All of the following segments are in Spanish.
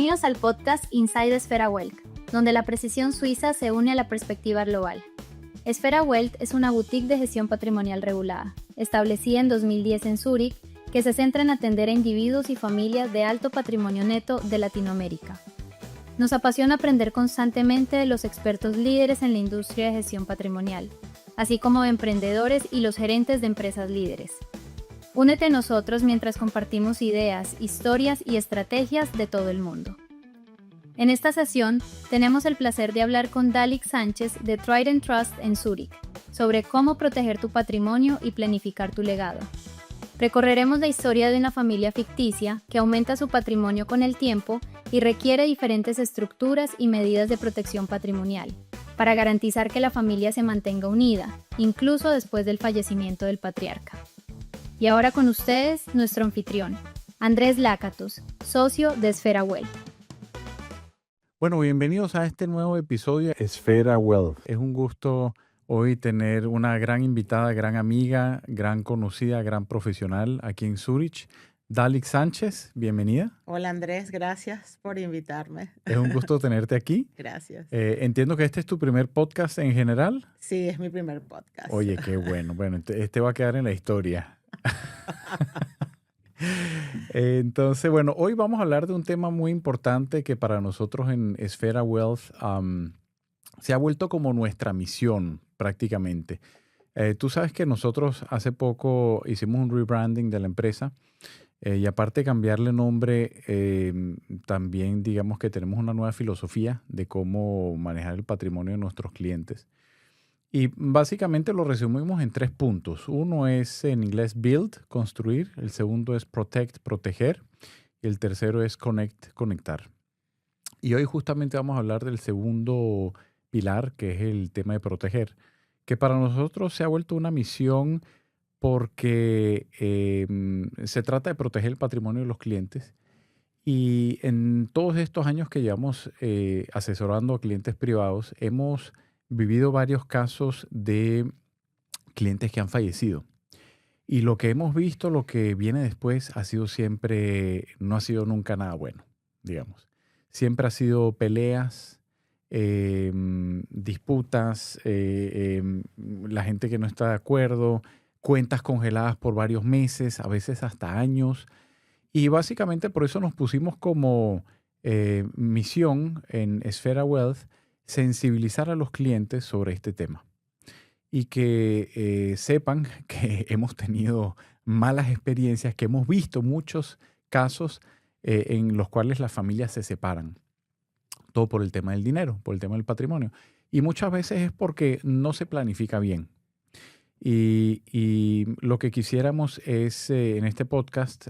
Bienvenidos al podcast Inside Esfera Wealth, donde la precisión suiza se une a la perspectiva global. Esfera Wealth es una boutique de gestión patrimonial regulada, establecida en 2010 en Zúrich, que se centra en atender a individuos y familias de alto patrimonio neto de Latinoamérica. Nos apasiona aprender constantemente de los expertos líderes en la industria de gestión patrimonial, así como de emprendedores y los gerentes de empresas líderes. Únete a nosotros mientras compartimos ideas, historias y estrategias de todo el mundo. En esta sesión tenemos el placer de hablar con Dalix Sánchez de Trident Trust en Zúrich sobre cómo proteger tu patrimonio y planificar tu legado. Recorreremos la historia de una familia ficticia que aumenta su patrimonio con el tiempo y requiere diferentes estructuras y medidas de protección patrimonial para garantizar que la familia se mantenga unida, incluso después del fallecimiento del patriarca. Y ahora con ustedes, nuestro anfitrión, Andrés Lácatos, socio de Esfera Wealth. Bueno, bienvenidos a este nuevo episodio de Esfera Wealth. Es un gusto hoy tener una gran invitada, gran amiga, gran conocida, gran profesional aquí en Zúrich. Dalix Sánchez, bienvenida. Hola Andrés, gracias por invitarme. Es un gusto tenerte aquí. Gracias. Entiendo que este es tu primer podcast en general. Sí, es mi primer podcast. Oye, qué bueno. Bueno, este va a quedar en la historia. Entonces, bueno, hoy vamos a hablar de un tema muy importante que para nosotros en Esfera Wealth se ha vuelto como nuestra misión prácticamente. Tú sabes que nosotros hace poco hicimos un rebranding de la empresa y aparte de cambiarle nombre, también digamos que tenemos una nueva filosofía de cómo manejar el patrimonio de nuestros clientes. Y básicamente lo resumimos en 3 puntos. Uno es en inglés build, construir. El segundo es protect, proteger. Y el tercero es connect, conectar. Y hoy justamente vamos a hablar del segundo pilar, que es el tema de proteger, que para nosotros se ha vuelto una misión porque se trata de proteger el patrimonio de los clientes. Y en todos estos años que llevamos asesorando a clientes privados, hemos vivido varios casos de clientes que han fallecido. Y lo que hemos visto, lo que viene después, ha sido siempre, no ha sido nunca nada bueno, digamos. Siempre ha sido peleas, disputas, la gente que no está de acuerdo, cuentas congeladas por varios meses, a veces hasta años. Y básicamente por eso nos pusimos como misión en Esfera Wealth sensibilizar a los clientes sobre este tema y que sepan que hemos tenido malas experiencias, que hemos visto muchos casos en los cuales las familias se separan. Todo por el tema del dinero, por el tema del patrimonio. Y muchas veces es porque no se planifica bien. Y lo que quisiéramos es en este podcast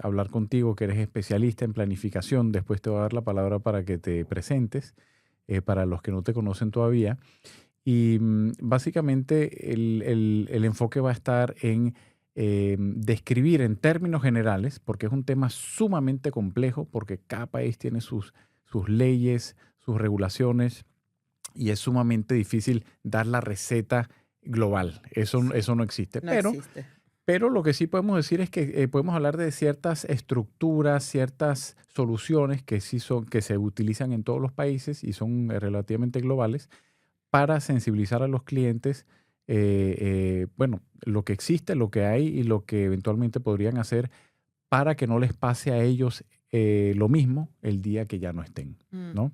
hablar contigo, que eres especialista en planificación. Después te voy a dar la palabra para que te presentes. Para los que no te conocen todavía. Y básicamente el enfoque va a estar en describir en términos generales, porque es un tema sumamente complejo, porque cada país tiene sus leyes, sus regulaciones, y es sumamente difícil dar la receta global. Eso no existe. No existe. Pero lo que sí podemos decir es que podemos hablar de ciertas estructuras, ciertas soluciones que sí que se utilizan en todos los países y son relativamente globales para sensibilizar a los clientes, bueno, lo que existe, lo que hay y lo que eventualmente podrían hacer para que no les pase a ellos lo mismo el día que ya no estén, ¿no?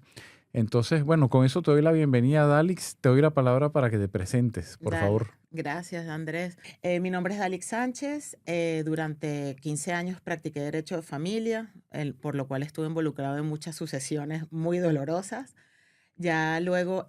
Entonces, bueno, con eso te doy la bienvenida, Dalix. Te doy la palabra para que te presentes, por favor. Gracias, Andrés. Mi nombre es Dalix Sánchez. Durante 15 años practiqué Derecho de Familia, por lo cual estuve involucrado en muchas sucesiones muy dolorosas. Ya luego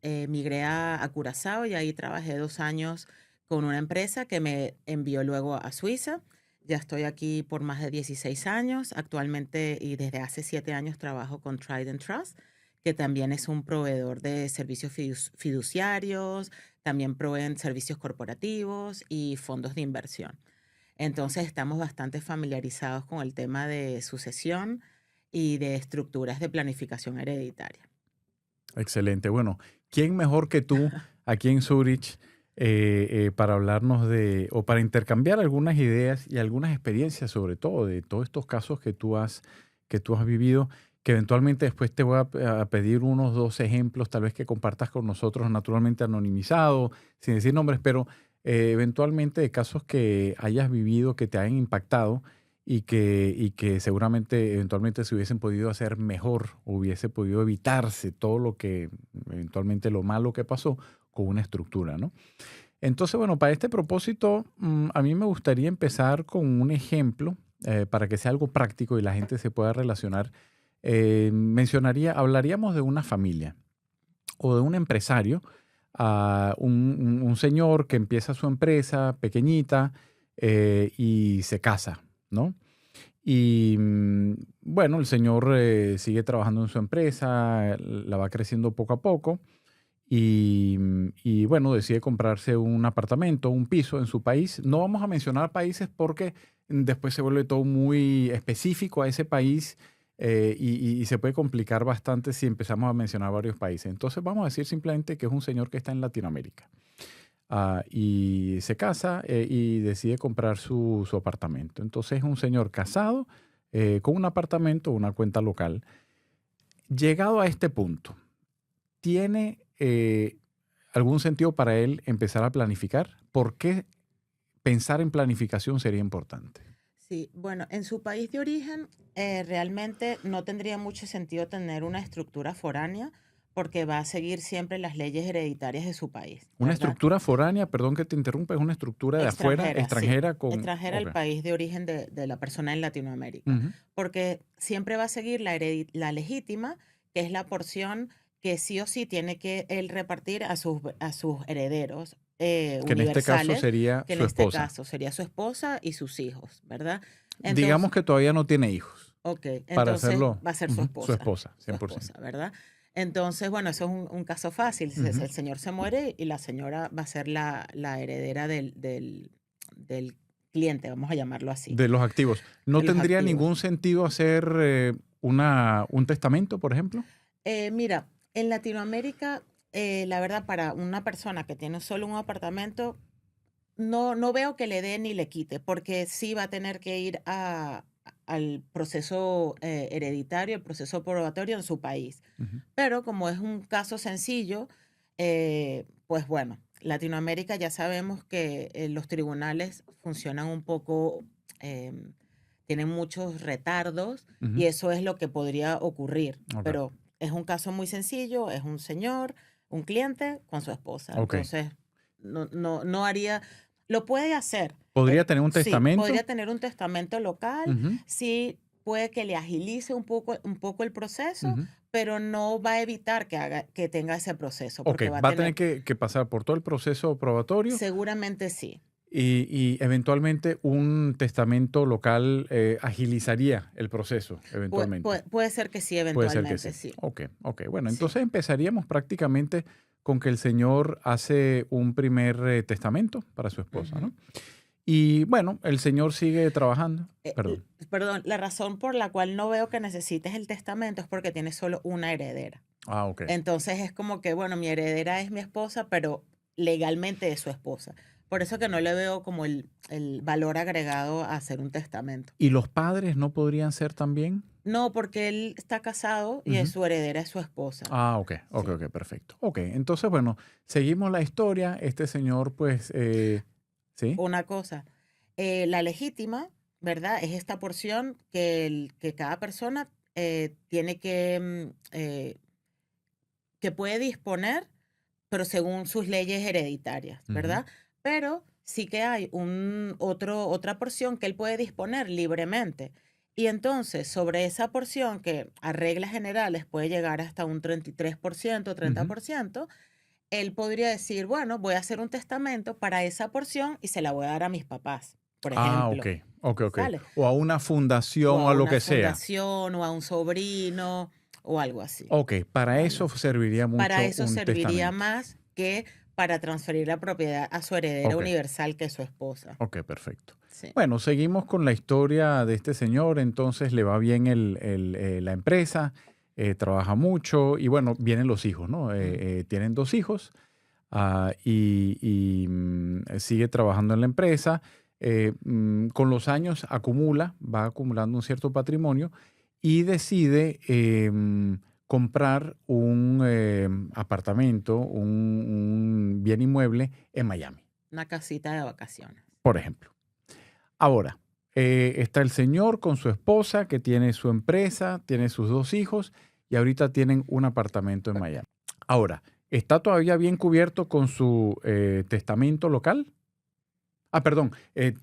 migré a Curazao y ahí trabajé 2 años con una empresa que me envió luego a Suiza. Ya estoy aquí por más de 16 años. Actualmente y desde hace 7 años trabajo con Trident Trust, que también es un proveedor de servicios fiduciarios, también proveen servicios corporativos y fondos de inversión. Entonces estamos bastante familiarizados con el tema de sucesión y de estructuras de planificación hereditaria. Excelente. Bueno, ¿quién mejor que tú aquí en Zúrich para hablarnos o para intercambiar algunas ideas y algunas experiencias, sobre todo de todos estos casos que tú has que tú has vivido, que eventualmente después te voy a pedir unos 2 ejemplos, tal vez que compartas con nosotros, naturalmente anonimizado, sin decir nombres, pero eventualmente de casos que hayas vivido, que te hayan impactado y que seguramente eventualmente se hubiesen podido hacer mejor, hubiese podido evitarse todo lo que, eventualmente lo malo que pasó con una estructura, ¿no? Entonces, bueno, para este propósito, a mí me gustaría empezar con un ejemplo para que sea algo práctico y la gente se pueda relacionar. Hablaríamos de una familia o de un empresario, un señor que empieza su empresa pequeñita y se casa, ¿no? Y bueno, el señor sigue trabajando en su empresa, la va creciendo poco a poco y bueno, decide comprarse un apartamento, un piso en su país. No vamos a mencionar países porque después se vuelve todo muy específico a ese país y se puede complicar bastante si empezamos a mencionar varios países. Entonces vamos a decir simplemente que es un señor que está en Latinoamérica y se casa y decide comprar su apartamento. Entonces es un señor casado con un apartamento, una cuenta local. Llegado a este punto, ¿tiene algún sentido para él empezar a planificar? ¿Por qué pensar en planificación sería importante? Sí, bueno, en su país de origen realmente no tendría mucho sentido tener una estructura foránea porque va a seguir siempre las leyes hereditarias de su país, Una ¿verdad? estructura foránea, perdón que te interrumpa, es una estructura de afuera, Extranjera, sí. extranjera con... Extranjera al Ok. país de origen de la persona en Latinoamérica. Ujú. Porque siempre va a seguir la legítima, que es la porción que sí o sí tiene que él repartir a sus herederos Que en este caso universales, sería que en su este esposa. caso sería su esposa y sus hijos, ¿verdad? Digamos Entonces, que todavía no tiene hijos, ok, para entonces hacerlo va a ser ujú, su esposa, su 100%. esposa, ¿verdad? Entonces, bueno, eso es un caso fácil. Ujú. El señor se muere y la señora va a ser la heredera del cliente, vamos a llamarlo así, De los activos. ¿No de los tendría activos. ningún sentido hacer un testamento, por ejemplo? Mira, en Latinoamérica, la verdad, para una persona que tiene solo un apartamento, no veo que le dé ni le quite, porque sí va a tener que ir al proceso hereditario, el proceso probatorio en su país. Ujú. Pero como es un caso sencillo, pues bueno, Latinoamérica ya sabemos que los tribunales funcionan un poco, em, tienen muchos retardos y Ujú. eso es lo que podría ocurrir. Ok, Pero es un caso muy sencillo, es un señor, un cliente con su esposa. ok. Entonces, no haría, lo puede hacer. ¿Podría tener un Sí, testamento? podría tener un testamento local, Ujú, sí puede que le agilice un poco el proceso, ujú. pero no va a evitar que tenga ese proceso, Ok, porque va a va a tener tener, que pasar por todo el proceso probatorio seguramente sí. y eventualmente un testamento local agilizaría el proceso, eventualmente. Puede ser que sí, Puede ser que eventualmente sí. sí. Ok, ok. Bueno, Sí. entonces empezaríamos prácticamente con que el señor hace un primer testamento para su esposa, Ujú. ¿no? Y bueno, el señor sigue trabajando. Perdón. Perdón, la razón por la cual no veo que necesites el testamento es porque tienes solo una heredera. Ah, ok. Entonces es como que, bueno, mi heredera es mi esposa, pero legalmente es su esposa. Por eso que no le veo como el valor agregado a hacer un testamento. ¿Y los padres no podrían ser también? No, porque él está casado y Ujú. su heredera es su esposa. Ah, ok, ok, Sí. ok, perfecto. Ok, entonces, bueno, seguimos la historia. Este señor, pues, sí. Una cosa, la legítima, ¿verdad? Es esta porción que cada persona tiene que puede disponer, pero según sus leyes hereditarias, Ujú. ¿verdad? Pero sí que hay otra porción que él puede disponer libremente. Y entonces, sobre esa porción, que a reglas generales puede llegar hasta un 33%, treinta Ujú. por ciento, él podría decir, bueno, voy a hacer un testamento para esa porción y se la voy a dar a mis papás, por Ah, ok, ejemplo, ok, ok. ¿sale? O a una O fundación a o a lo una que sea. fundación o a un sobrino o algo así, Ok, para eso ¿vale? serviría Para mucho eso un serviría testamento. más que para transferir la propiedad a su heredera Ok, universal, que es su esposa. ok, perfecto. Sí. Bueno, seguimos con la historia de este señor. Entonces le va bien la empresa, trabaja mucho y bueno, vienen los hijos, ¿no? Mm. Tienen 2 hijos sigue trabajando en la empresa. Con los años va acumulando un cierto patrimonio y decide comprar un apartamento, un bien inmueble en Miami, Una casita de vacaciones. por ejemplo. Ahora, está el señor con su esposa que tiene su empresa, tiene sus 2 hijos y ahorita tienen un apartamento en Miami. Ahora, ¿está todavía bien cubierto con su testamento local? Ah, perdón,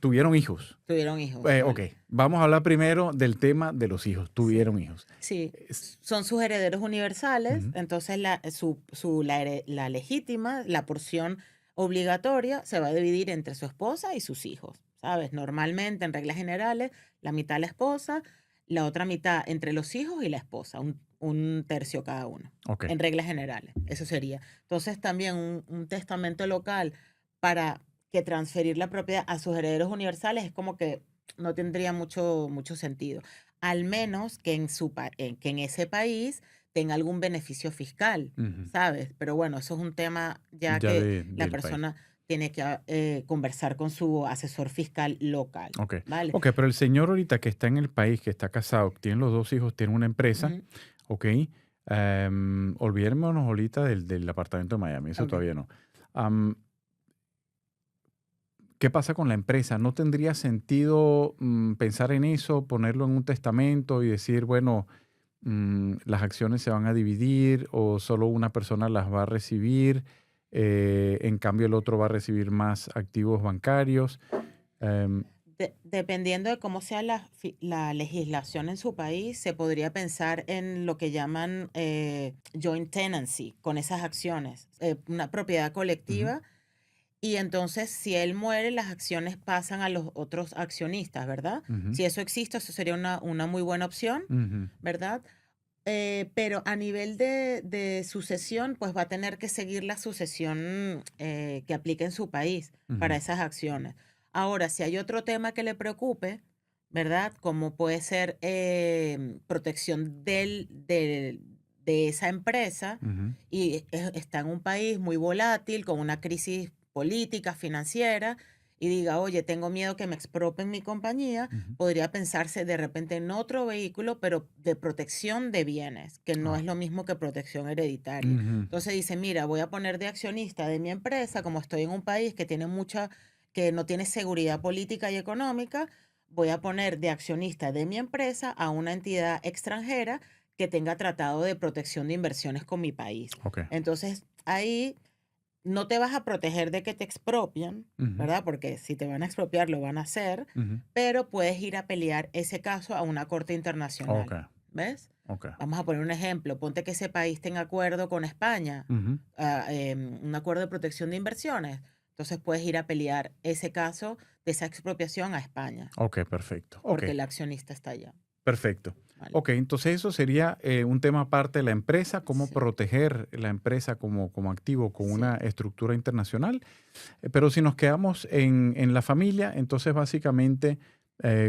tuvieron hijos. Tuvieron hijos. Ok, vamos a hablar primero del tema de los hijos. Sí. Tuvieron hijos. Sí, Es- son sus herederos universales, Ujú. entonces la legítima, la porción obligatoria se va a dividir entre su esposa y sus hijos, ¿sabes? Normalmente, en reglas generales, la mitad la esposa, la otra mitad entre los hijos y la esposa, un tercio cada uno, Ok. en reglas generales, eso sería. Entonces también un testamento local para que transferir la propiedad a sus herederos universales es como que no tendría mucho sentido al menos que que en ese país tenga algún beneficio fiscal, Ujú. ¿sabes? Pero bueno, eso es un tema ya Ya que la del país. persona tiene que conversar con su asesor fiscal local, Ok. ¿vale? Ok, pero el señor ahorita que está en el país, que está casado, que tiene los 2 hijos, tiene una empresa, Ujú, ok. Olvidémonos ahorita del apartamento de Miami, eso ok. todavía no. Am, ¿Qué pasa con la empresa? ¿No tendría sentido pensar en eso, ponerlo en un testamento y decir, bueno, las acciones se van a dividir o solo una persona las va a recibir, en cambio el otro va a recibir más activos bancarios? Em, Dependiendo de cómo sea la legislación en su país, se podría pensar en lo que llaman joint tenancy con esas acciones, una propiedad ujú, colectiva. Y entonces, si él muere, las acciones pasan a los otros accionistas, ¿verdad? ujú, Si eso existe, eso sería una muy buena opción, ujú, ¿verdad? Pero a nivel de sucesión, pues va a tener que seguir la sucesión que aplique en su país para ujú, esas acciones. Ahora, si hay otro tema que le preocupe, ¿verdad? Como puede ser protección de esa empresa ujú, y está en un país muy volátil, con una crisis política, financiera, y diga, oye, tengo miedo que me expropien mi compañía, ujú. podría pensarse de repente en otro vehículo, pero de protección de bienes, que no Ah, es lo mismo que protección hereditaria. ujú, Entonces dice, mira, voy a poner de accionista de mi empresa, como estoy en un país que tiene que no tiene seguridad política y económica, voy a poner de accionista de mi empresa a una entidad extranjera que tenga tratado de protección de inversiones con mi país. ok. Entonces, ahí no te vas a proteger de que te expropian, Ujú, ¿verdad? Porque si te van a expropiar, lo van a hacer, ujú. pero puedes ir a pelear ese caso a una corte Ok, internacional, ¿ves? ok. Vamos a poner un ejemplo. Ponte que ese país tenga acuerdo con España, Ujú. un acuerdo de protección de inversiones. Entonces puedes ir a pelear ese caso de esa expropiación a España, Ok, perfecto. Ok. porque el accionista está allá, Perfecto. ¿vale? Ok, entonces eso sería un tema aparte de la empresa, cómo Sí, proteger la empresa como activo con una sí. estructura internacional. Pero si nos quedamos en la familia, entonces básicamente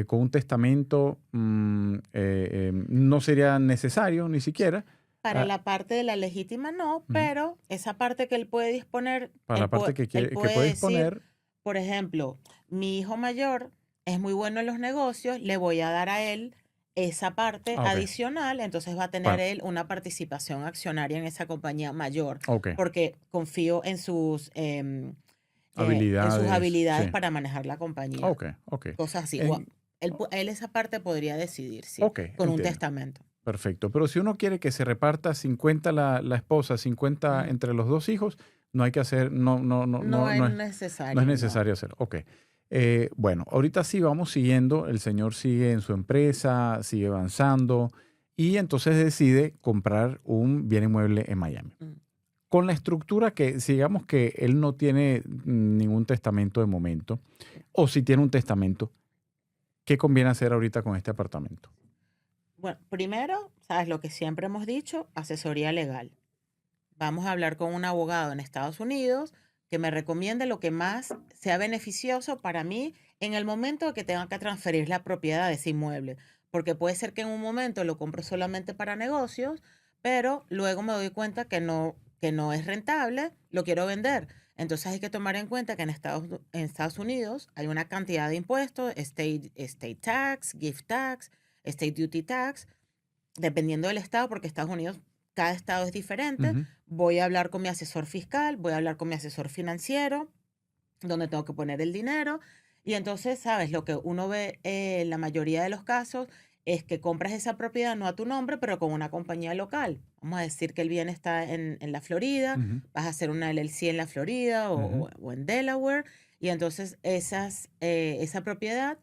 con un testamento no sería necesario ni siquiera. Para ah, la parte de la legítima no, Ujú. pero esa parte que él puede disponer, Para la parte él que puede puede decir, disponer. por ejemplo, mi hijo mayor es muy bueno en los negocios, le voy a dar a él esa parte Ah, ok. adicional, entonces va a tener Para, él una participación accionaria en esa compañía mayor, ok. porque confío en sus Habilidades. habilidades Sí. para manejar la compañía, Ok, ok. cosas así. En- Él esa parte podría decidir, sí, ok, con un entiendo. testamento. Perfecto. Pero si uno quiere que se reparta 50 la esposa, 50 Ujú. entre los 2 hijos, no hay que hacer, No es no es necesario, no. necesario hacerlo. Ok. Bueno, ahorita sí vamos siguiendo. El señor sigue en su empresa, sigue avanzando y entonces decide comprar un bien inmueble en Miami. Mm. Con la estructura que, sigamos que él no tiene ningún testamento de momento, o si tiene un testamento, ¿qué conviene hacer ahorita con este apartamento? Bueno, primero, sabes lo que siempre hemos dicho, asesoría legal. Vamos a hablar con un abogado en Estados Unidos que me recomiende lo que más sea beneficioso para mí en el momento que tenga que transferir la propiedad de ese inmueble. Porque puede ser que en un momento lo compro solamente para negocios, pero luego me doy cuenta que no es rentable, lo quiero vender. Entonces hay que tomar en cuenta que en Estados Unidos hay una cantidad de impuestos, state tax, gift tax, state duty tax, dependiendo del estado, porque Estados Unidos, cada estado es diferente, Ujú. voy a hablar con mi asesor fiscal, voy a hablar con mi asesor financiero, donde tengo que poner el dinero. Y entonces, ¿sabes? Lo que uno ve en la mayoría de los casos es que compras esa propiedad no a tu nombre, pero con una compañía local. Vamos a decir que el bien está en la Florida, Ujú. vas a hacer una LLC en la Florida o, Ujú. o en Delaware, y entonces esa propiedad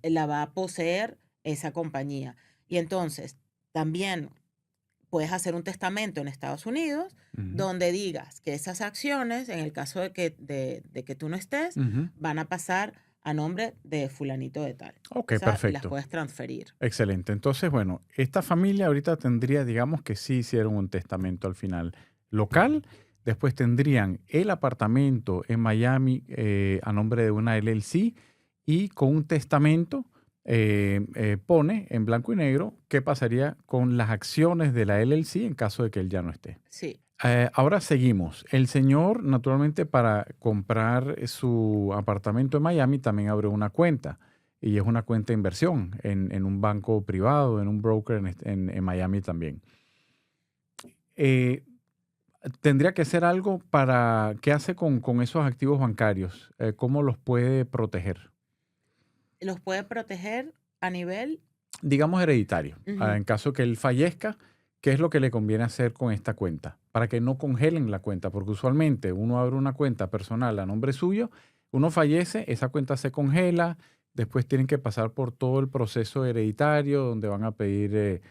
la va a poseer esa compañía. Y entonces también puedes hacer un testamento en Estados Unidos Ujú. donde digas que esas acciones, en el caso de que tú no estés, Ujú. van a pasar a nombre de fulanito de tal. Ok, O sea, y las perfecto. puedes transferir. Excelente. Entonces, bueno, esta familia ahorita tendría, digamos que sí hicieron un testamento al final local. Después tendrían el apartamento en Miami a nombre de una LLC y con un testamento pone en blanco y negro qué pasaría con las acciones de la LLC en caso de que él ya no esté. Sí, Ahora seguimos. El señor, naturalmente, para comprar su apartamento en Miami, también abrió una cuenta. Y es una cuenta de inversión en un banco privado, en un broker en Miami también. Eh, Tendría que ser algo para, ¿qué hace con esos activos bancarios? ¿Cómo los puede proteger? los puede proteger a nivel. Digamos hereditario. Ujú. En caso que él fallezca, ¿qué es lo que le conviene hacer con esta cuenta? Para que no congelen la cuenta, porque usualmente uno abre una cuenta personal a nombre suyo, uno fallece, esa cuenta se congela, después tienen que pasar por todo el proceso hereditario, donde van a pedir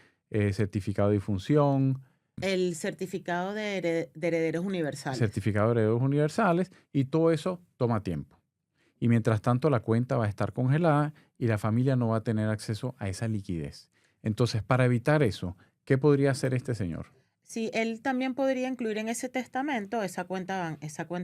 certificado de difunción, El certificado de herederos universales. certificado de herederos universales, y todo eso toma tiempo. Y mientras tanto, la cuenta va a estar congelada y la familia no va a tener acceso a esa liquidez. Entonces, para evitar eso, ¿qué podría hacer este señor? Sí, él también podría incluir en ese testamento esa cuenta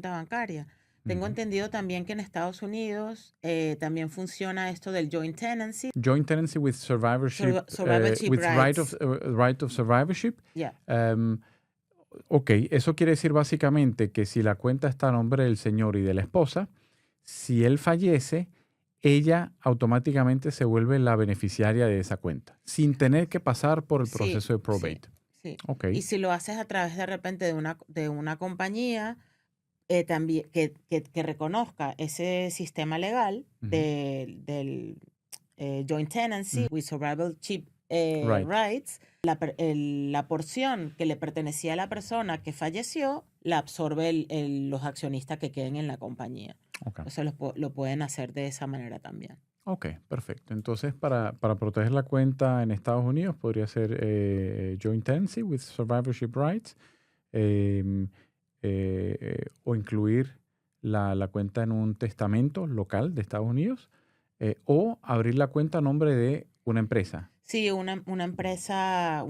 bancaria. Tengo Ujú. entendido también que en Estados Unidos también funciona esto del joint tenancy, Joint tenancy with survivorship, survivorship with rights. right of survivorship. Ya. Um, ok, eso quiere decir básicamente que si la cuenta está a nombre del señor y de la esposa, si él fallece, ella automáticamente se vuelve la beneficiaria de esa cuenta, sin tener que pasar por el Sí, proceso de sí, probate. sí. Ok. Y si lo haces a través de repente de una compañía también que reconozca ese sistema legal Ujú. del joint tenancy Ujú. with survivorship Right. rights, la porción que le pertenecía a la persona que falleció la absorbe los accionistas que queden en la compañía. Ok. Entonces lo pueden hacer de esa manera también. Ok, perfecto. Entonces, para proteger la cuenta en Estados Unidos, podría ser joint tenancy with survivorship rights, em, o incluir la cuenta en un testamento local de Estados Unidos, o abrir la cuenta a nombre de una empresa, Sí, una empresa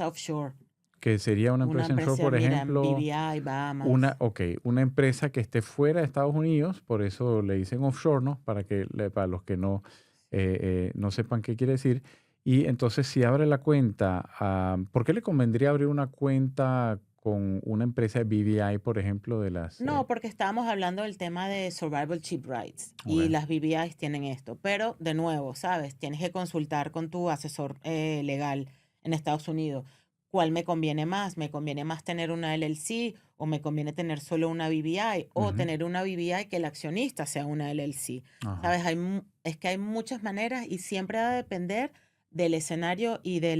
offshore, que sería una una empresa en shore, empresa, por mira, ejemplo, BVI, Bahamas. una empresa que esté fuera de Estados Unidos, por eso le dicen offshore, ¿no? Para los que no sepan qué quiere decir. Y entonces, si abre la cuenta, ¿por qué le convendría abrir una cuenta con una empresa de BVI, por ejemplo, de las... No, porque estábamos hablando del tema de survivorship rights y ok. las BVIs tienen esto, pero de nuevo, ¿sabes? Tienes que consultar con tu asesor legal en Estados Unidos. ¿Cuál me conviene más? ¿Me conviene más tener una LLC o me conviene tener solo una BVI o Ujú. tener una BVI que el accionista sea una LLC? Ajá. ¿Sabes? Es que hay muchas maneras y siempre va a depender del escenario y de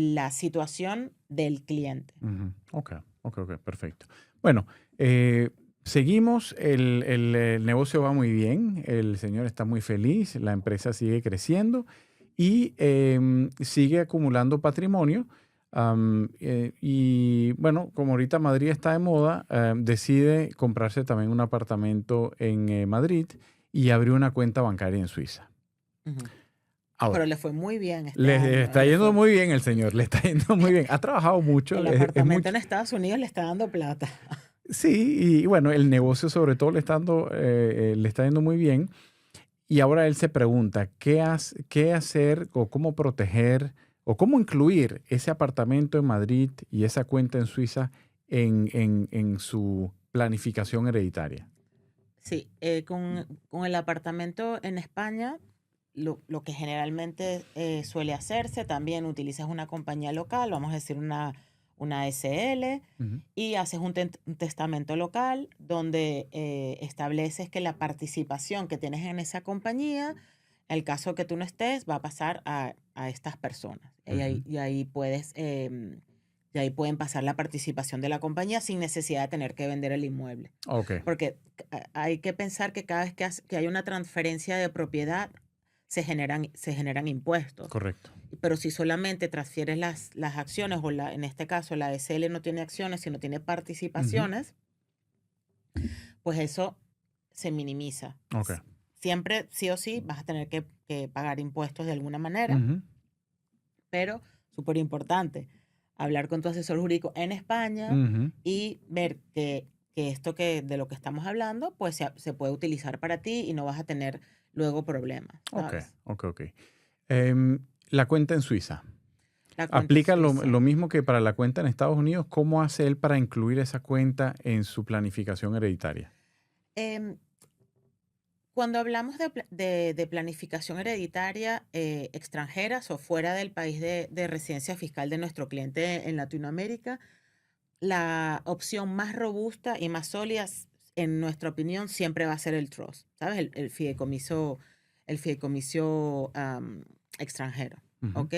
la situación del cliente. Ujú. Ok, ok, perfecto. Bueno, eh, seguimos, el negocio va muy bien, el señor está muy feliz, la empresa sigue creciendo y sigue acumulando patrimonio. Y bueno, como ahorita Madrid está de moda, decide comprarse también un apartamento en Madrid y abrió una cuenta bancaria en Suiza. Ujú. Pero Ahora, le fue muy bien este le año. está yendo muy bien el señor, le está yendo muy bien. Ha trabajado mucho, El es apartamento mucho. en Estados Unidos le está dando plata. Sí, y bueno, el negocio sobre todo le está yendo muy bien. Y ahora él se pregunta, ¿qué hacer o cómo proteger o cómo incluir ese apartamento en Madrid y esa cuenta en Suiza en su planificación hereditaria? Sí, con el apartamento en España, lo que generalmente suele hacerse, también utilizas una compañía local, vamos a decir una SL, Ujú. y haces un testamento local donde estableces que la participación que tienes en esa compañía, el caso que tú no estés, va a pasar a estas personas. Ujú. Y ahí y ahí pueden pasar la participación de la compañía sin necesidad de tener que vender el inmueble. Ok, Porque hay que pensar que cada vez que hay una transferencia de propiedad, se generan impuestos. correcto. Pero si solamente transfieres las acciones, o en este caso la SL no tiene acciones, sino tiene Ujú. participaciones, pues eso se minimiza. Ok. Siempre, sí o sí, vas a tener que pagar impuestos de alguna manera, Ujú. pero súper importante, hablar con tu asesor jurídico en España Ujú. y ver que esto de lo que estamos hablando, pues se puede utilizar para ti y no vas a tener luego problemas, Ok, ¿sabes? ok, ok. Em, la cuenta en Suiza. La cuenta ¿Aplica lo suiza. mismo que para la cuenta en Estados Unidos? ¿Cómo hace él para incluir esa cuenta en su planificación hereditaria? Em, Cuando hablamos de planificación hereditaria extranjeras o fuera del país de residencia fiscal de nuestro cliente en Latinoamérica, la opción más robusta y más sólida, en nuestra opinión, siempre va a ser el trust, ¿sabes? El fideicomiso extranjero, Ujú. ¿ok?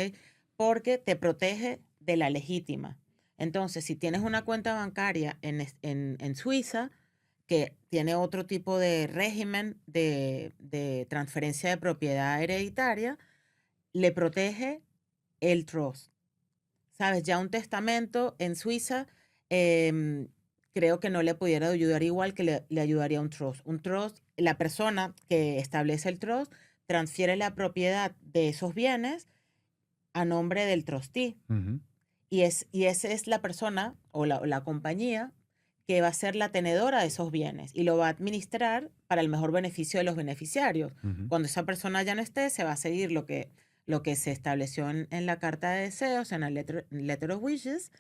Porque te protege de la legítima. Entonces, si tienes una cuenta bancaria en Suiza, que tiene otro tipo de régimen de transferencia de propiedad hereditaria, le protege el trust. ¿Sabes? Ya un testamento en Suiza, em, creo que no le pudiera ayudar igual que le ayudaría un trust. Un trust, la persona que establece el trust transfiere la propiedad de esos bienes a nombre del trustee. Ujú. Y esa es la persona o la compañía que va a ser la tenedora de esos bienes y lo va a administrar para el mejor beneficio de los beneficiarios. Ujú. Cuando esa persona ya no esté, se va a seguir lo que se estableció en la carta de deseos, en la letter of wishes,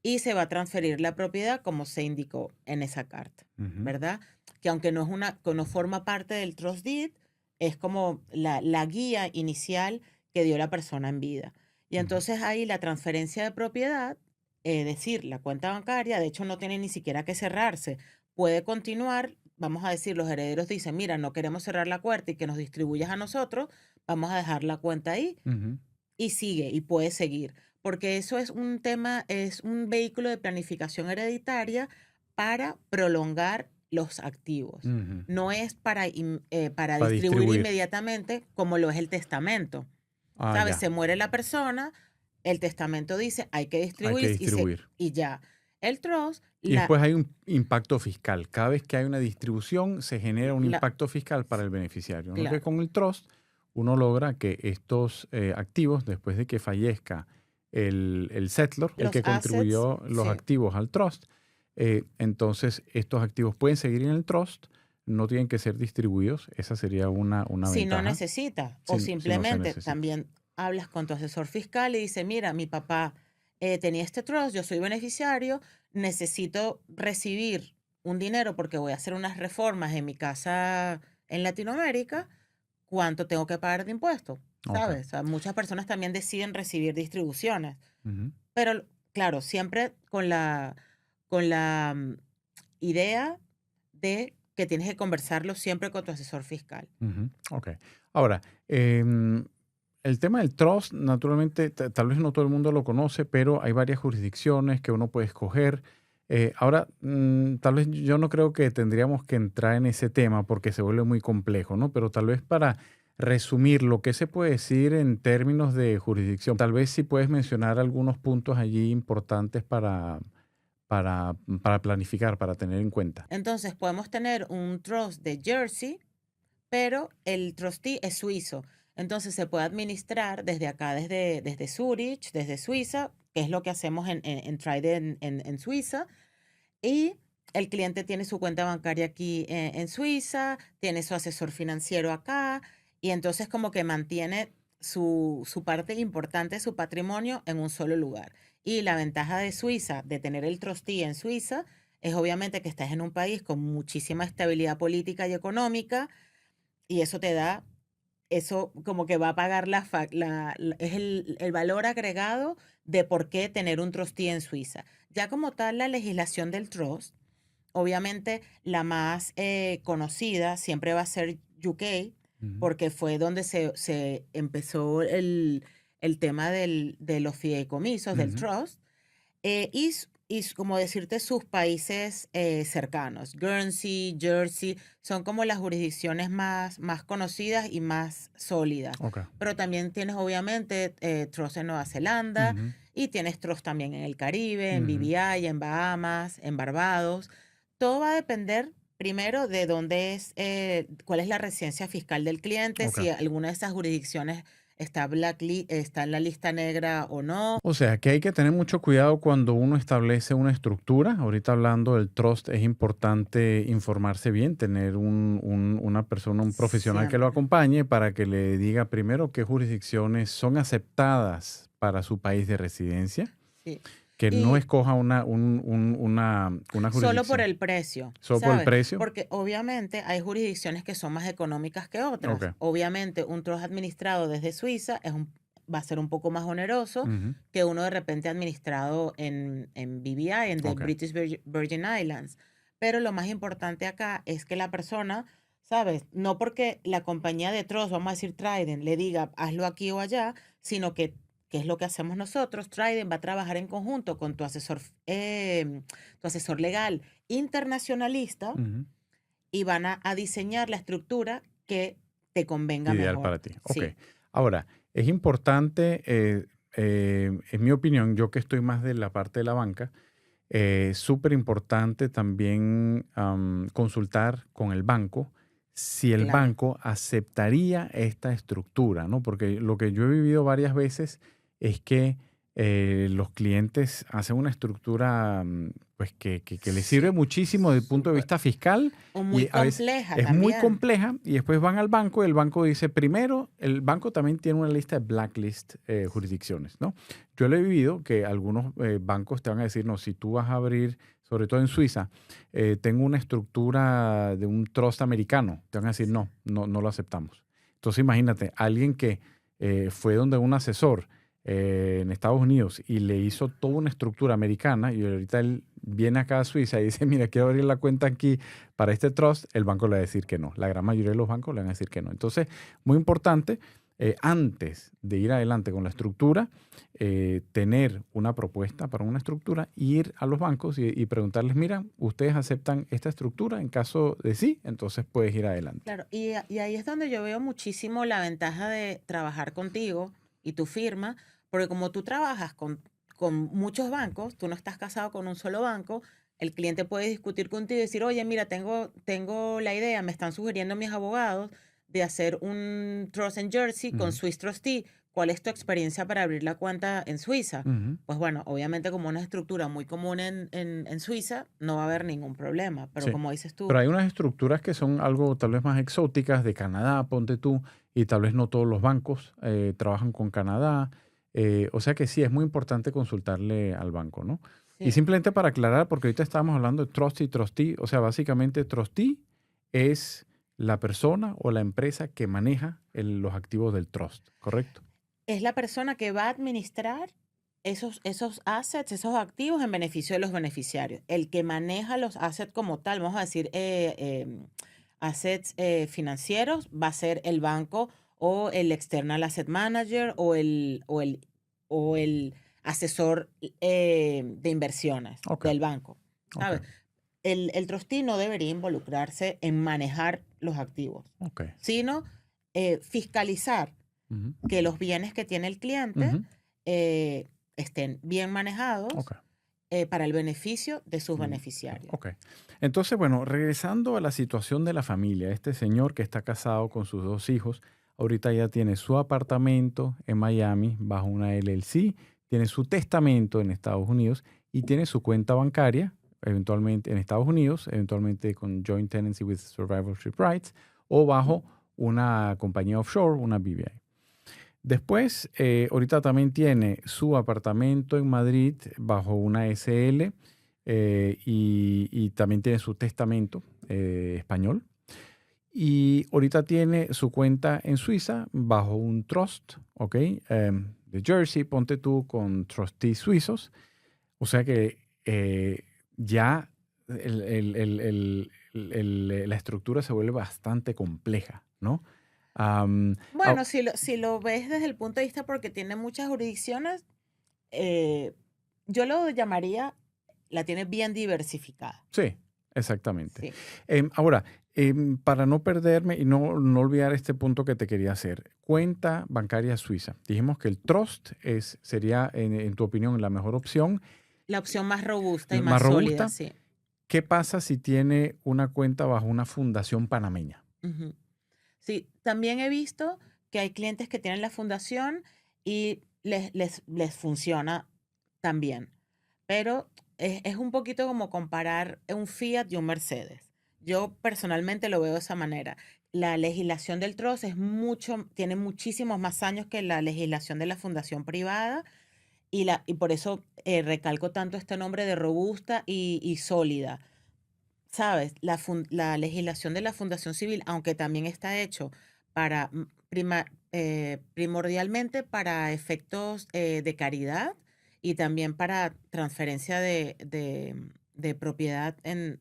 y se va a transferir la propiedad como se indicó en esa carta, Ujú. ¿verdad? Que aunque que no forma parte del trust deed, es como la guía inicial que dio la persona en vida. Y Ujú. entonces ahí la transferencia de propiedad, es decir, la cuenta bancaria, de hecho no tiene ni siquiera que cerrarse, puede continuar. Vamos a decir, los herederos dicen, mira, no queremos cerrar la cuenta y que nos distribuyas a nosotros, vamos a dejar la cuenta ahí Ujú. y sigue y puede seguir, porque eso es un tema, es un vehículo de planificación hereditaria para prolongar los activos. Ujú. No es para Para distribuir distribuir. inmediatamente como lo es el testamento. Ah, ¿Sabes? ya. Se muere la persona, el testamento dice hay que Hay que distribuir distribuir. y ya. El trust, Y después hay un impacto fiscal. Cada vez que hay una distribución, se genera un la, impacto fiscal para el beneficiario, ¿no? Que claro, con el trust uno logra que estos activos, después de que fallezca el settlor, el los que assets, contribuyó los sí, activos al trust, entonces estos activos pueden seguir en el trust, no tienen que ser distribuidos. Esa sería una si no ventaja necesita, o si no se simplemente necesita. también hablas con tu asesor fiscal y dice, mira, mi papá tenía este trust, yo soy beneficiario, necesito recibir un dinero porque voy a hacer unas reformas en mi casa en Latinoamérica, ¿cuánto tengo que pagar de impuestos? Ok. ¿Sabes? O sea, muchas personas también deciden recibir distribuciones. Ujú. Pero claro, siempre con la idea de que tienes que conversarlo siempre con tu asesor fiscal. Ujú. Ok. Ahora, el tema del trust, naturalmente, tal vez no todo el mundo lo conoce, pero hay varias jurisdicciones que uno puede escoger. Ahora, tal vez yo no creo que tendríamos que entrar en ese tema porque se vuelve muy complejo, ¿no? Pero tal vez para resumir lo que se puede decir en términos de jurisdicción, tal vez sí puedes mencionar algunos puntos allí importantes para planificar, para tener en cuenta. Entonces, podemos tener un trust de Jersey, pero el trustee es suizo. Entonces, se puede administrar desde acá, desde Zurich, desde Suiza, que es lo que hacemos en Trident en Suiza. Y el cliente tiene su cuenta bancaria aquí en Suiza, tiene su asesor financiero acá, y entonces como que mantiene su parte importante de su patrimonio en un solo lugar. Y la ventaja de Suiza, de tener el trustee en Suiza, es obviamente que estás en un país con muchísima estabilidad política y económica, y eso te da eso como que va a pagar es el valor agregado de por qué tener un trustee en Suiza. Ya como tal, la legislación del trust, obviamente la más conocida siempre va a ser UK, Ujú, porque fue donde se empezó el tema de los fideicomisos, del ujú. trust, como decirte sus países cercanos. Guernsey, Jersey, son como las jurisdicciones más conocidas y más sólidas. Ok. Pero también tienes obviamente trust en Nueva Zelanda Ujú, y tienes trust también en el Caribe, en ujú. BVI, en Bahamas, en Barbados. Todo va a depender primero de cuál es la residencia fiscal del cliente, Ok. si alguna de esas jurisdicciones está en la lista negra o no. O sea, que hay que tener mucho cuidado cuando uno establece una estructura. Ahorita hablando del trust, es importante informarse bien, tener una persona, un profesional que lo Siempre. acompañe para que le diga primero qué jurisdicciones son aceptadas para su país de residencia, Sí. que no Y escoja una solo por jurisdicción el precio, solo por el ¿sabes? precio. Porque obviamente hay jurisdicciones que son más económicas que otras. Ok. Obviamente un trust administrado desde Suiza va a ser un poco más oneroso Ujú, que uno de repente administrado en BVI, en the ok. British Virgin Islands. Pero lo más importante acá es que la persona, ¿sabes? No porque la compañía de trust, vamos a decir Trident, le diga hazlo aquí o allá, sino que es lo que hacemos nosotros. Trident va a trabajar en conjunto con tu asesor legal internacionalista Ujú. y van a diseñar la estructura que te convenga Ideal mejor. para ti. Ok. Sí, Ahora, es importante, en mi opinión, yo que estoy más de la parte de la banca, súper importante también consultar con el banco si el claro. banco aceptaría esta estructura, ¿no? Porque lo que yo he vivido varias veces es que los clientes hacen una estructura pues que les sirve Sí, muchísimo desde el punto de súper. vista fiscal O muy y a veces compleja es muy también. compleja y después van al banco y el banco dice, primero, el banco también tiene una lista de blacklist jurisdicciones, ¿no? Yo lo he vivido que algunos bancos te van a decir, no, si tú vas a abrir, sobre todo en Suiza, tengo una estructura de un trust americano, te van a decir, no, no, no lo aceptamos. Entonces imagínate, alguien que fue donde un asesor en Estados Unidos y le hizo toda una estructura americana y ahorita él viene acá a Suiza y dice, mira, quiero abrir la cuenta aquí para este trust, el banco le va a decir que no. La gran mayoría de los bancos le van a decir que no. Entonces, muy importante, antes de ir adelante con la estructura, tener una propuesta para una estructura, ir a los bancos y preguntarles, mira, ¿ustedes aceptan esta estructura? En caso de sí, entonces puedes ir adelante. Claro, y ahí es donde yo veo muchísimo la ventaja de trabajar contigo y tu firma, porque como tú trabajas con muchos bancos, tú no estás casado con un solo banco, el cliente puede discutir contigo y decir, oye, mira, tengo la idea, me están sugiriendo mis abogados de hacer un Trust en Jersey con Ujú, Swiss Trustee. ¿Cuál es tu experiencia para abrir la cuenta en Suiza? ujú. Pues bueno, obviamente como una estructura muy común en Suiza, no va a haber ningún problema, pero Sí, como dices tú, pero hay unas estructuras que son algo tal vez más exóticas de Canadá, ponte tú, y tal vez no todos los bancos trabajan con Canadá. O sea que sí, es muy importante consultarle al banco, ¿no? Y sí. simplemente para aclarar, porque ahorita estábamos hablando de trustee y trustee, o sea, básicamente trustee es la persona o la empresa que maneja los activos del trust, ¿correcto? Es la persona que va a administrar esos assets, esos activos en beneficio de los beneficiarios. El que maneja los assets como tal, vamos a decir, assets financieros, va a ser el banco o el external asset manager o el asesor de inversiones Ok, del banco, ok, ¿sabes? El trustee no debería involucrarse en manejar los activos, ok. sino fiscalizar Ujú, que los bienes que tiene el cliente ujú, estén bien manejados ok. para el beneficio de sus Mm, beneficiarios. ok. Entonces, bueno, regresando a la situación de la familia, este señor que está casado con sus dos hijos, ahorita ya tiene su apartamento en Miami bajo una LLC, tiene su testamento en Estados Unidos y tiene su cuenta bancaria, eventualmente en Estados Unidos, eventualmente con Joint Tenancy with Survivorship Rights o bajo una compañía offshore, una BVI. Después, ahorita también tiene su apartamento en Madrid bajo una SL y también tiene su testamento español. y ahorita tiene su cuenta en Suiza bajo un trust, ¿ok? De Jersey, ponte tú con trustees suizos. O sea que ya la estructura se vuelve bastante compleja, ¿no? Am, ah, Bueno, si lo ves desde el punto de vista porque tiene muchas jurisdicciones, eh, yo lo llamaría, la tiene bien diversificada. sí, exactamente. Sí. Ahora, para no perderme y no olvidar este punto que te quería hacer, cuenta bancaria suiza. Dijimos que el trust sería, en tu opinión, la mejor opción, La opción más robusta y más más sólida, robusta. sí. ¿Qué pasa si tiene una cuenta bajo una fundación panameña? Ujú. Sí, también he visto que hay clientes que tienen la fundación y les funciona también. Pero es un poquito como comparar un Fiat y un Mercedes. Yo personalmente lo veo de esa manera. La legislación del trust tiene muchísimos más años que la legislación de la fundación privada y por eso recalco tanto este nombre de robusta y sólida. ¿Sabes? La legislación de la fundación civil, aunque también está hecho para primordialmente para efectos de caridad y también para transferencia de propiedad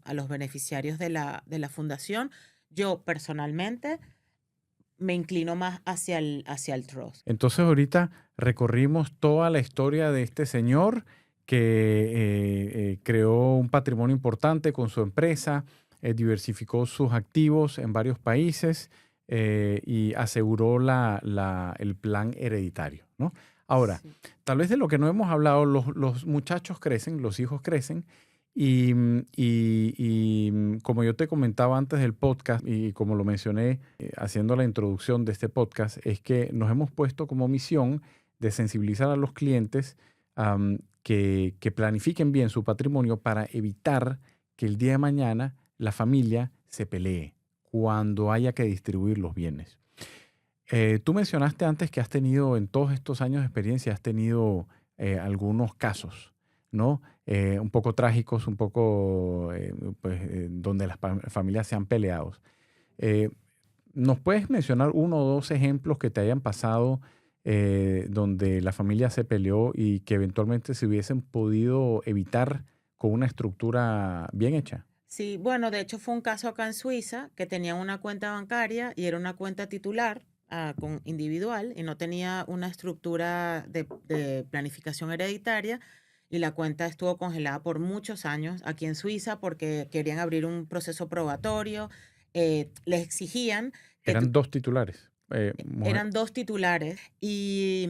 a los beneficiarios de la fundación, yo personalmente me inclino más hacia el trust. Entonces ahorita recorrimos toda la historia de este señor que creó un patrimonio importante con su empresa, diversificó sus activos en varios países y aseguró el plan hereditario, ¿no? Ahora, Sí. tal vez de lo que no hemos hablado, los muchachos crecen, los hijos crecen y como yo te comentaba antes del podcast y como lo mencioné haciendo la introducción de este podcast, es que nos hemos puesto como misión de sensibilizar a los clientes que planifiquen bien su patrimonio para evitar que el día de mañana la familia se pelee cuando haya que distribuir los bienes. Tú mencionaste antes que has tenido, en todos estos años de experiencia, has tenido algunos casos, ¿no? Un poco trágicos, un poco donde las familias se han peleado. Eh, ¿Nos puedes mencionar uno o dos ejemplos que te hayan pasado donde la familia se peleó y que eventualmente se hubiesen podido evitar con una estructura bien hecha? Sí, bueno, de hecho fue un caso acá en Suiza que tenían una cuenta bancaria y era una cuenta titular con individual y no tenía una estructura de planificación hereditaria y la cuenta estuvo congelada por muchos años aquí en Suiza porque querían abrir un proceso probatorio, les exigían que Eran dos titulares. eran dos titulares y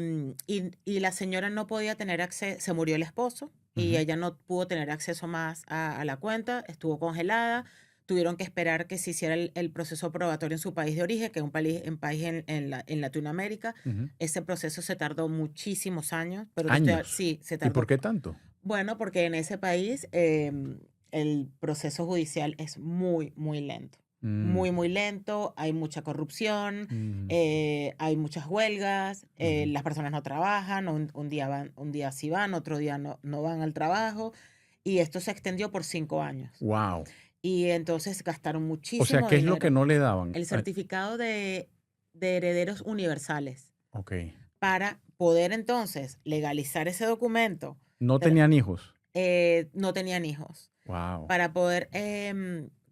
la señora no podía tener acceso, se murió el esposo y Ujú. ella no pudo tener acceso más a la cuenta, estuvo congelada, tuvieron que esperar que se hiciera el proceso probatorio en su país de origen, que es un país en Latinoamérica. Ujú. Ese proceso se tardó muchísimos años, pero Años. sí, se ¿Y por tardó. qué tanto? Bueno, porque en ese país el proceso judicial es muy, muy lento. Mm, Muy, muy lento, hay mucha corrupción, mm, hay muchas huelgas, ujú. las personas no trabajan, un día un día sí van, otro día no van al trabajo, y esto se extendió por 5 años. Wow. Y entonces gastaron O sea, muchísimo ¿qué es lo que dinero. no le daban? El certificado de herederos universales Ok. para poder entonces legalizar ese documento. No tenían hijos. No tenían hijos. Wow. Para poder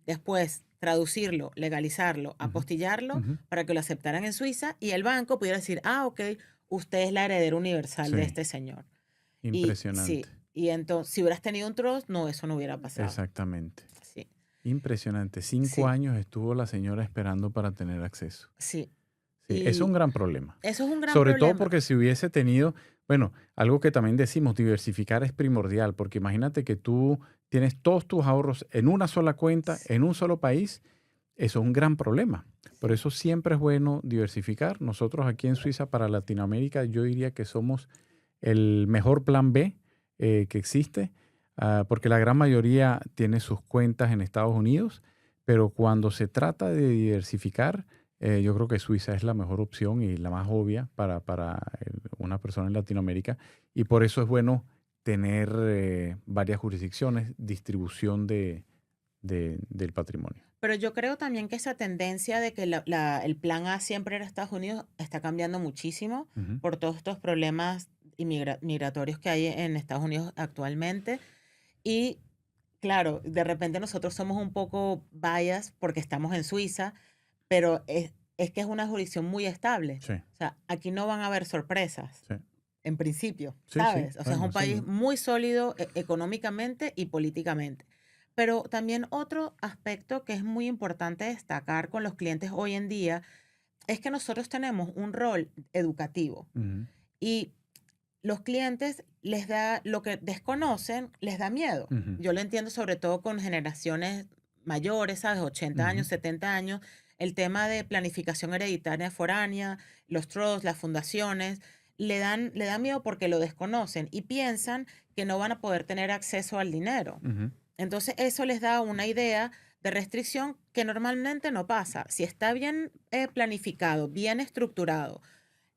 después traducirlo, legalizarlo, Ujú, apostillarlo, ujú. para que lo aceptaran en Suiza y el banco pudiera decir, ah, ok, usted es la heredera universal de Sí, este señor. Y impresionante. sí, y entonces, si hubieras tenido un trust, no, eso no hubiera pasado. Exactamente. Sí, Impresionante. 5 años estuvo la señora esperando para tener acceso. sí. Sí, es un Y gran problema. eso es un gran Sobre todo problema. porque si hubiese tenido, bueno, algo que también decimos, diversificar es primordial, porque imagínate que tú tienes todos tus ahorros en una sola cuenta, en un solo país, eso es un gran problema. Por Sí. eso siempre es bueno diversificar. Nosotros aquí en Suiza, para Latinoamérica, yo diría que somos el mejor plan B que existe, porque la gran mayoría tiene sus cuentas en Estados Unidos, pero cuando se trata de diversificar, yo creo que Suiza es la mejor opción y la más obvia para una persona en Latinoamérica. Y por eso es bueno tener varias jurisdicciones, distribución del patrimonio. Pero yo creo también que esa tendencia de que el plan A siempre era Estados Unidos está cambiando muchísimo Ujú. por todos estos problemas migratorios que hay en Estados Unidos actualmente. Y claro, de repente nosotros somos un poco bias porque estamos en Suiza, pero es que es una jurisdicción muy estable. Sí, O sea, aquí no van a haber sorpresas, sí, en principio, sí, sí. ¿sabes? O sea, es Bueno, un sí. país muy sólido económicamente y políticamente. Pero también otro aspecto que es muy importante destacar con los clientes hoy en día es que nosotros tenemos un rol educativo Ujú, y los clientes les da lo que desconocen, les da miedo. ujú, Yo lo entiendo sobre todo con generaciones mayores, ¿sabes? 80 años, ujú, 70 años, el tema de planificación hereditaria foránea, los trusts, las fundaciones, le dan miedo porque lo desconocen y piensan que no van a poder tener acceso al dinero. ujú, Entonces, eso les da una idea de restricción que normalmente no pasa. Si está bien planificado, bien estructurado,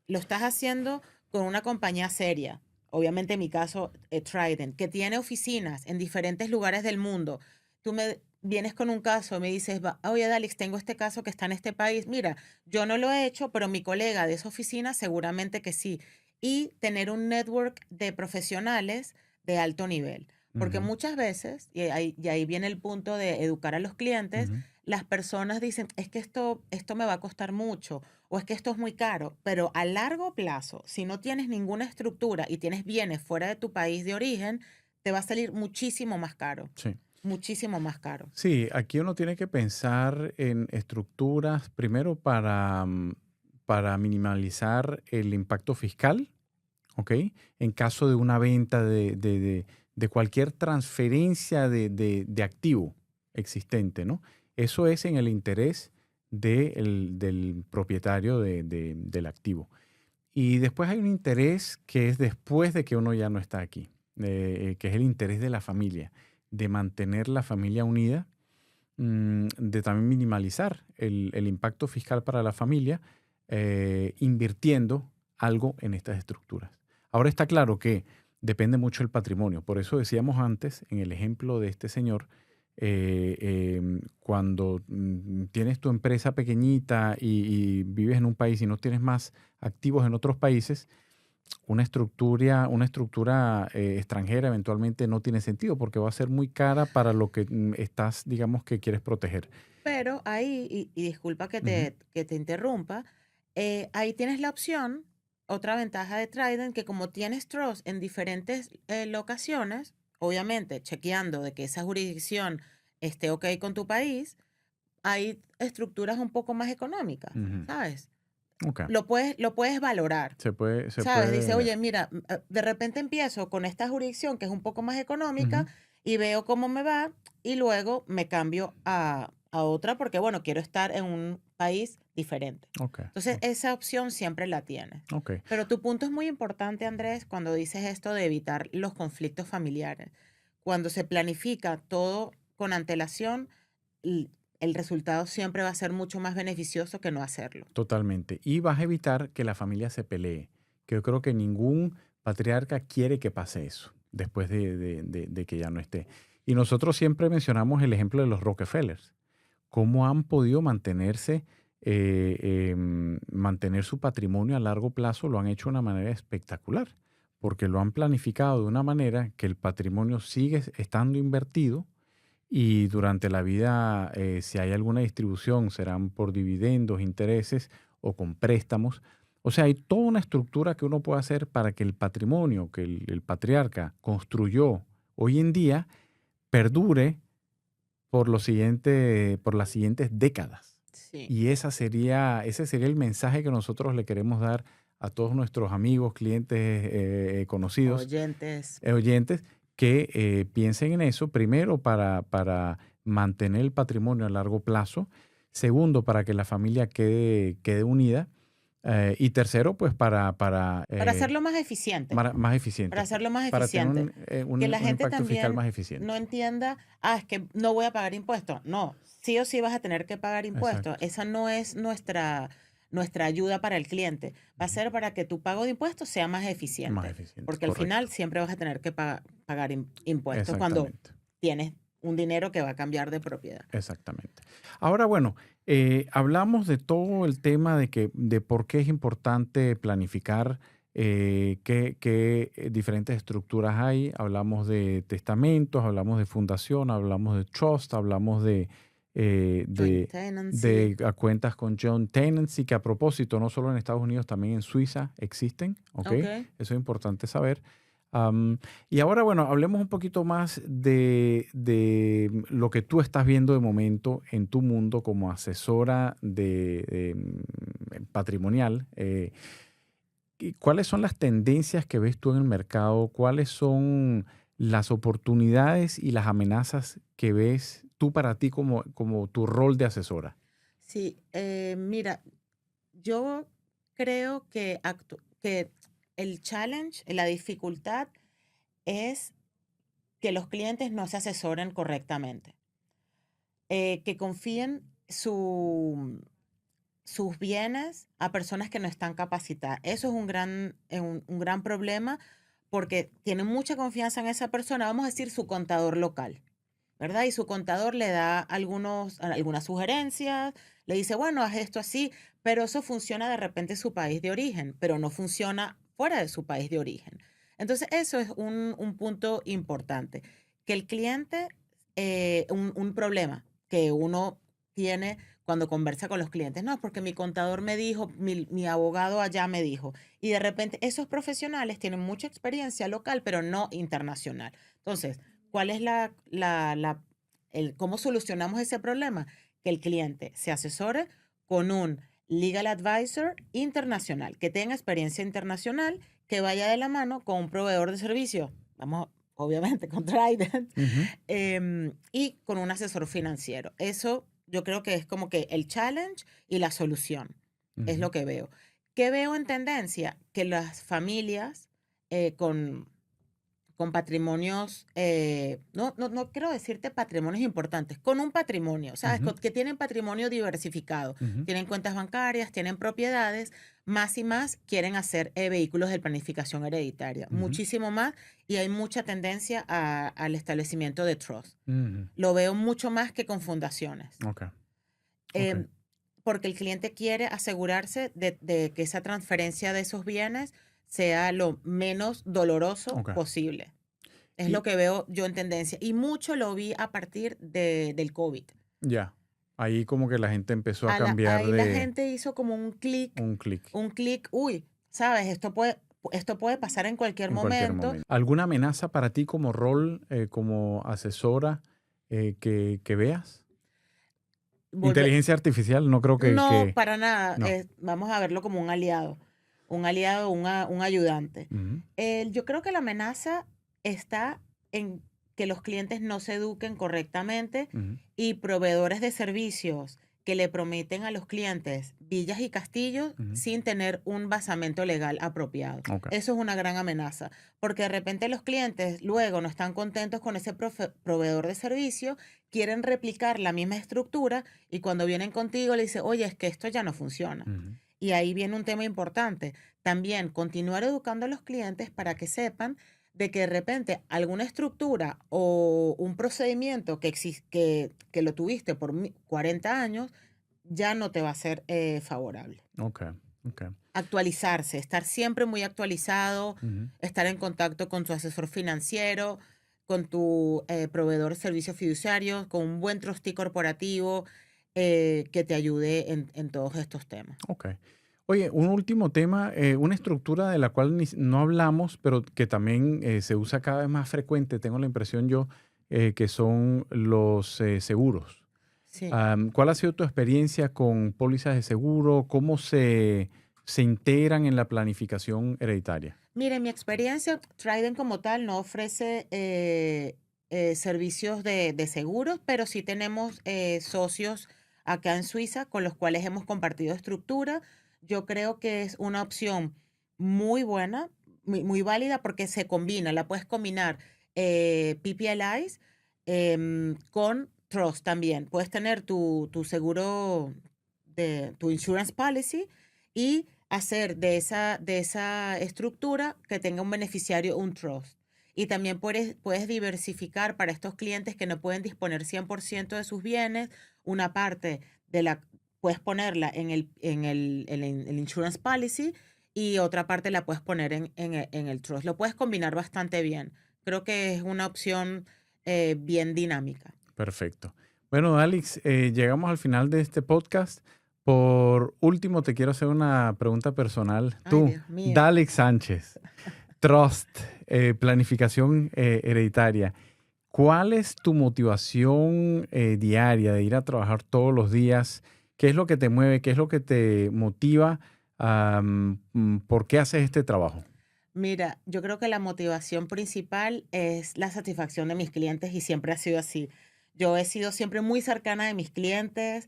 lo estás haciendo con una compañía seria, obviamente en mi caso, Trident, que tiene oficinas en diferentes lugares del mundo. Tú me vienes con un caso, me dices, oye, Dalix, tengo este caso que está en este país. Mira, yo no lo he hecho, pero mi colega de esa oficina seguramente que sí. Y tener un network de profesionales de alto nivel. Porque ujú, muchas veces, y ahí viene el punto de educar a los clientes, ujú. las personas dicen, es que esto me va a costar mucho o es que esto es muy caro, pero a largo plazo, si no tienes ninguna estructura y tienes bienes fuera de tu país de origen, te va a salir muchísimo más caro, Sí. muchísimo más caro. Sí, aquí uno tiene que pensar en estructuras primero para minimalizar el impacto fiscal, ¿ok? En caso de una venta de cualquier transferencia de activo existente, ¿no? Eso es en el interés del propietario del activo. Y después hay un interés que es después de que uno ya no está aquí, que es el interés de la familia, de mantener la familia unida, de también minimalizar el impacto fiscal para la familia, invirtiendo algo en estas estructuras. Ahora está claro que depende mucho del patrimonio. Por eso decíamos antes, en el ejemplo de este señor, cuando tienes tu empresa pequeñita y vives en un país y no tienes más activos en otros países, una estructura extranjera eventualmente no tiene sentido porque va a ser muy cara para lo que estás, digamos, que quieres proteger. Pero ahí, y disculpa que Ujú, te interrumpa, ahí tienes la opción, otra ventaja de Trident, que como tienes trust en diferentes locaciones, obviamente chequeando de que esa jurisdicción esté ok con tu país, hay estructuras un poco más económicas, ujú. ¿sabes? Ok. Lo puedes valorar. Se ¿Sabes? Dice, puede ver. oye, mira, de repente empiezo con esta jurisdicción que es un poco más económica Ujú. y veo cómo me va y luego me cambio a otra porque, bueno, quiero estar en un país diferente. Ok, Entonces, ok, esa opción siempre la tienes. ok. Pero tu punto es muy importante, Andrés, cuando dices esto de evitar los conflictos familiares. Cuando se planifica todo con antelación, l- el resultado siempre va a ser mucho más beneficioso que no hacerlo. Totalmente. Y vas a evitar que la familia se pelee, que yo creo que ningún patriarca quiere que pase eso después de que ya no esté. Y nosotros siempre mencionamos el ejemplo de los Rockefellers, cómo han podido mantener su patrimonio a largo plazo, lo han hecho de una manera espectacular, porque lo han planificado de una manera que el patrimonio sigue estando invertido y durante la vida, si hay alguna distribución, serán por dividendos, intereses o con préstamos. O sea, hay toda una estructura que uno puede hacer para que el patrimonio que el patriarca construyó hoy en día perdure por las siguientes décadas. Sí. Y ese sería el mensaje que nosotros le queremos dar a todos nuestros amigos, clientes, conocidos, Oyentes. oyentes, que piensen en eso, primero para mantener el patrimonio a largo plazo, segundo para que la familia quede unida, y tercero pues Para hacerlo más eficiente. más Para eficiente, hacerlo más para tener eficiente. Que la un gente impacto fiscal también más no eficiente. entienda, es que no voy a pagar impuestos. No, sí o sí vas a tener que pagar impuestos. Exacto. Esa no es nuestra ayuda para el cliente. Va a Ujú. ser para que tu pago de impuestos sea más Más eficiente. eficiente, Porque al correcto. final siempre vas a tener que pagar impuestos cuando Exactamente. tienes un dinero que va a cambiar de propiedad. Exactamente. Ahora, bueno, hablamos de todo el tema de por qué es importante planificar, qué diferentes estructuras hay. Hablamos de testamentos, hablamos de fundación, hablamos de trust, hablamos Joint tenancy. de cuentas con joint tenancy, que a propósito, no solo en Estados Unidos, también en Suiza existen, ¿ok? Ok. Eso es importante saber. Y ahora, bueno, hablemos un poquito más de lo que tú estás viendo de momento en tu mundo como asesora patrimonial. ¿Cuáles son las tendencias que ves tú en el mercado? ¿Cuáles son las oportunidades y las amenazas que ves tú para ti como tu rol de asesora? Sí, mira, yo creo que el challenge, la dificultad es que los clientes no se asesoren correctamente, que confíen sus bienes a personas que no están capacitadas. Eso es un gran problema porque tienen mucha confianza en esa persona, vamos a decir su contador local, ¿verdad? Y su contador le da algunas sugerencias, le dice, bueno, haz esto así, pero eso funciona de repente en su país de origen, pero no funciona fuera de su país de origen. Entonces, eso es un punto importante, que el cliente, un problema que uno tiene cuando conversa con los clientes, no, porque mi contador me dijo, mi abogado allá me dijo, y de repente esos profesionales tienen mucha experiencia local, pero no internacional. Entonces, ¿cuál es cómo solucionamos ese problema? Que el cliente se asesore con un legal advisor internacional, que tenga experiencia internacional, que vaya de la mano con un proveedor de servicio, vamos, obviamente con Trident, Ujú, y con un asesor financiero. Eso yo creo que es como que el challenge y la solución, es ujú, lo que veo. ¿Qué veo en tendencia? Que las familias con patrimonios, no quiero decirte patrimonios importantes, con un patrimonio, ¿sabes? ujú, Que tienen patrimonio diversificado, ujú, tienen cuentas bancarias, tienen propiedades, más y más quieren hacer vehículos de planificación hereditaria, ujú, muchísimo más, y hay mucha tendencia al establecimiento de trust. ujú. Lo veo mucho más que con fundaciones. Ok, ok. Em, Porque el cliente quiere asegurarse de que esa transferencia de esos bienes sea lo menos doloroso Ok. posible. Es Y lo que veo yo en tendencia. Y mucho lo vi a partir del COVID. ya, ahí como que la gente empezó a cambiar Ahí la de gente hizo como un clic un clic, uy, sabes, esto puede pasar en cualquier en cualquier momento. momento. ¿Alguna amenaza para ti como rol, como asesora, que veas? Volve- Inteligencia artificial, no creo no, para nada. no. Vamos a verlo como un aliado, un ayudante. Ujú, Yo creo que la amenaza está en que los clientes no se eduquen correctamente ujú, y proveedores de servicios que le prometen a los clientes villas y castillos ujú. sin tener un basamento legal apropiado. Ok, Eso es una gran amenaza, porque de repente los clientes luego no están contentos con ese proveedor de servicio, quieren replicar la misma estructura y cuando vienen contigo le dicen, oye, es que esto ya no funciona. ujú, Y ahí viene un tema importante. También continuar educando a los clientes para que sepan de que de repente alguna estructura o un procedimiento que lo tuviste por 40 años ya no te va a ser favorable. ok, ok. Actualizarse, estar siempre muy actualizado, Ujú. estar en contacto con tu asesor financiero, con tu proveedor de servicios fiduciarios, con un buen trustee corporativo que te ayude en todos estos temas. Ok. Oye, un último tema, una estructura de la cual no hablamos, pero que también se usa cada vez más frecuente, tengo la impresión yo, que son los seguros. Sí. ¿Cuál ha sido tu experiencia con pólizas de seguro? ¿Cómo se integran en la planificación hereditaria? Mire, en mi experiencia, Trident como tal no ofrece servicios de seguros, pero sí tenemos socios acá en Suiza con los cuales hemos compartido estructura. Yo creo que es una opción muy buena, muy válida porque se combina, la puedes combinar PPLIs con Trust también. Puedes tener tu seguro tu insurance policy y hacer de esa estructura que tenga un beneficiario un trust. Y también puedes diversificar para estos clientes que no pueden disponer 100% de sus bienes. Una parte puedes ponerla en el insurance policy y otra parte la puedes poner en el trust. Lo puedes combinar bastante bien. Creo que es una opción bien dinámica. Perfecto. Bueno, Alex, llegamos al final de este podcast. Por último, te quiero hacer una pregunta personal. Ay, Tú, Dios mío. Dalix Sánchez, Trust, planificación hereditaria. ¿Cuál es tu motivación diaria de ir a trabajar todos los días? ¿Qué es lo que te mueve? ¿Qué es lo que te motiva? ¿Por qué haces este trabajo? Mira, yo creo que la motivación principal es la satisfacción de mis clientes y siempre ha sido así. Yo he sido siempre muy cercana de mis clientes.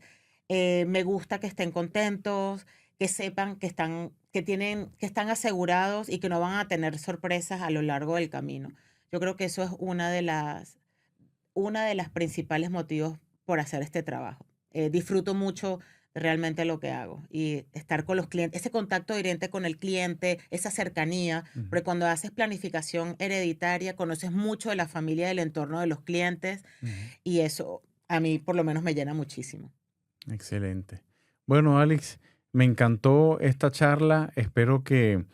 Me gusta que estén contentos, que sepan que están asegurados y que no van a tener sorpresas a lo largo del camino. Yo creo que eso es una de las principales motivos por hacer este trabajo. Disfruto mucho realmente lo que hago y estar con los clientes, ese contacto directo con el cliente, esa cercanía, porque cuando haces planificación hereditaria conoces mucho de la familia, del entorno de los clientes y eso a mí por lo menos me llena muchísimo. Excelente. Bueno, Alex, me encantó esta charla. Espero que...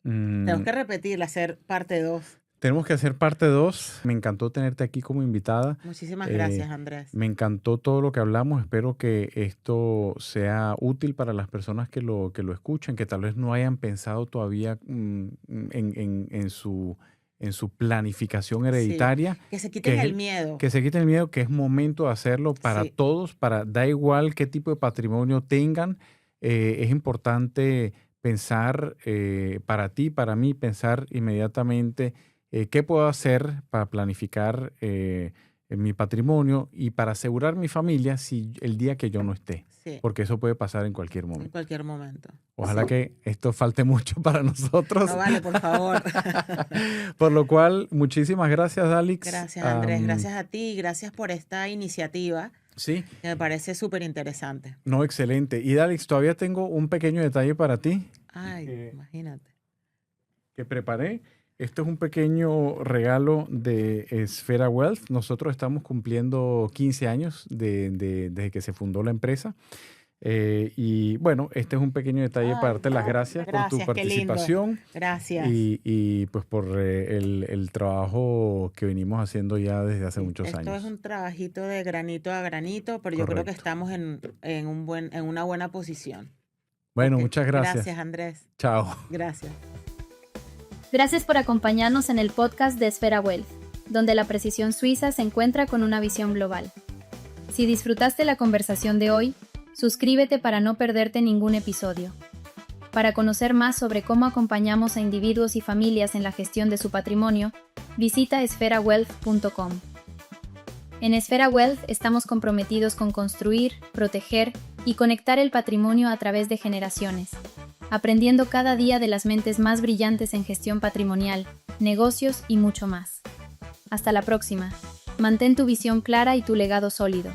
Tenemos que repetirla, hacer parte 2. Tenemos que hacer parte 2. Me encantó tenerte aquí como invitada. Muchísimas gracias, Andrés. Me encantó todo lo que hablamos. Espero que esto sea útil para las personas que lo escuchen, que tal vez no hayan pensado todavía en su planificación hereditaria. Sí, que se quiten el miedo. Que se quiten el miedo, que es momento de hacerlo para todos, da igual qué tipo de patrimonio tengan. Es importante pensar para ti, para mí, pensar inmediatamente qué puedo hacer para planificar mi patrimonio y para asegurar mi familia si el día que yo no esté. Sí. Porque eso puede pasar en cualquier momento. En cualquier momento. Ojalá que esto falte mucho para nosotros. No vale, por favor. Por lo cual, muchísimas gracias, Dalix. Gracias, Andrés. Gracias a ti y gracias por esta iniciativa. Sí. Que me parece súper interesante. No, excelente. Y Dalix, todavía tengo un pequeño detalle para ti. Ay, imagínate. Que preparé. Esto es un pequeño regalo de Esfera Wealth. Nosotros estamos cumpliendo 15 años desde que se fundó la empresa. Y bueno, este es un pequeño detalle para darte las gracias por tu participación. Gracias. Y pues por el trabajo que venimos haciendo ya desde hace muchos años. Esto es un trabajito de granito a granito, pero yo creo que estamos en una buena posición. Bueno, muchas gracias. Gracias, Andrés. Chao. Gracias. Gracias por acompañarnos en el podcast de Esfera Wealth, donde la precisión suiza se encuentra con una visión global. Si disfrutaste la conversación de hoy, suscríbete para no perderte ningún episodio. Para conocer más sobre cómo acompañamos a individuos y familias en la gestión de su patrimonio, visita esferawealth.com. En Esfera Wealth estamos comprometidos con construir, proteger y conectar el patrimonio a través de generaciones, aprendiendo cada día de las mentes más brillantes en gestión patrimonial, negocios y mucho más. Hasta la próxima. Mantén tu visión clara y tu legado sólido.